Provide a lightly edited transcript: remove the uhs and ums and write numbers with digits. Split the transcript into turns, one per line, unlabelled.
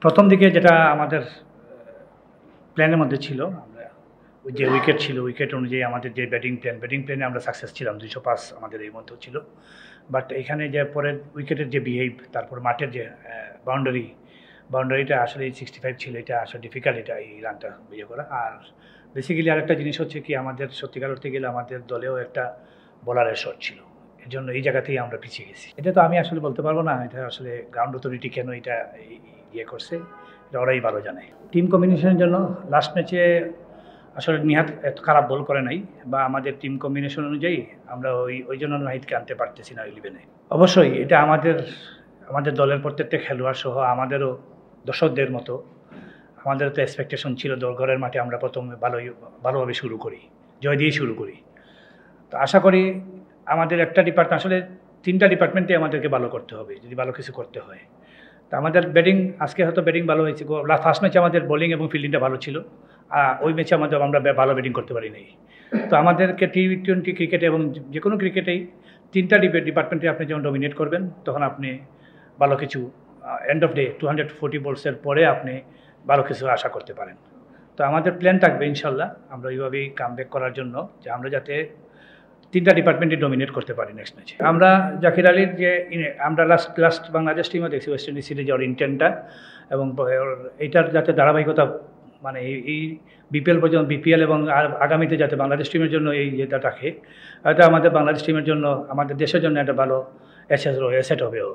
প্রথম দিকে যেটা আমাদের প্ল্যানের মধ্যে ছিল, আমরা ওই যে উইকেট ছিল, উইকেট অনুযায়ী আমাদের যে ব্যাটিং প্ল্যানে আমরা সাকসেস ছিলাম, 205 আমাদের এই মধ্যেও ছিল। বাট এখানে যে পরের উইকেটের যে বিহেভ, তারপর মাঠের যে বাউন্ডারিটা আসলে 65 ছিল, এটা আসলে ডিফিকাল্ট, এটা এই রানটা ইয়ে করা। আর বেসিক্যালি আরেকটা জিনিস হচ্ছে কি, আমাদের সত্যিকার অর্থে গেলে আমাদের দলেও একটা বোলারের শট ছিল, এর জন্য এই জায়গাতেই আমরা পিছিয়ে গেছি। এটা তো আমি আসলে বলতে পারবো না, এটা আসলে গ্রাউন্ড অথরিটি কেন এটা ইয়ে করছে, এটা ওরাই ভালো জানে। টিম কম্বিনেশনের জন্য লাস্ট ম্যাচে আসলে নিহাত এত খারাপ বল করে নাই, বা আমাদের টিম কম্বিনেশন অনুযায়ী আমরা ওই জন্য নাহিদকে আনতে পারতেছি না 11-এ। অবশ্যই এটা আমাদের দলের প্রত্যেকটা খেলোয়াড় সহ আমাদেরও দর্শকদের মতো আমাদেরও তো এক্সপেকটেশন ছিল, ঘরের মাঠে আমরা প্রথমে ভালোভাবে শুরু করি, জয় দিয়ে শুরু করি। তো আশা করি আমাদের একটা ডিপার্টমেন্ট, আসলে 3টা ডিপার্টমেন্টে আমাদেরকে ভালো করতে হবে যদি ভালো কিছু করতে হয়। তো আমাদের ব্যাটিং, আজকে হয়তো ব্যাটিং ভালো হয়েছে, ফার্স্ট ম্যাচে আমাদের বোলিং এবং ফিল্ডিংটা ভালো ছিল, ওই ম্যাচে আমরা ভালো ব্যাটিং করতে পারি নাই। তো আমাদেরকে T20 ক্রিকেটে এবং যে কোনো ক্রিকেটেই 3টা ডিপার্টমেন্টে আপনি যখন ডমিনেট করবেন, তখন আপনি ভালো কিছু এন্ড অফ ডে 240 বলসের পরে আপনি ভালো কিছু আশা করতে পারেন। তো আমাদের প্ল্যান থাকবে ইনশাল্লাহ আমরা ওইভাবেই কামব্যাক করার জন্য, যে আমরা যাতে 3টা ডিপার্টমেন্টে ডমিনেট করতে পারি নেক্সট ম্যাচে। আমরা জাকির আলীর যে আমরা লাস্ট বাংলাদেশ টিমও দেখছি ওয়েস্ট ইন্ডিজ সিরিজে ওর ইন্টেন্টটা, এবং এইটার যাতে ধারাবাহিকতা, মানে এই বিপিএল এবং আগামীতে যাতে বাংলাদেশ টিমের জন্য এই ইয়েটা রাখে, এটা আমাদের বাংলাদেশ টিমের জন্য, আমাদের দেশের জন্য একটা ভালো অ্যাসেট হবে ও।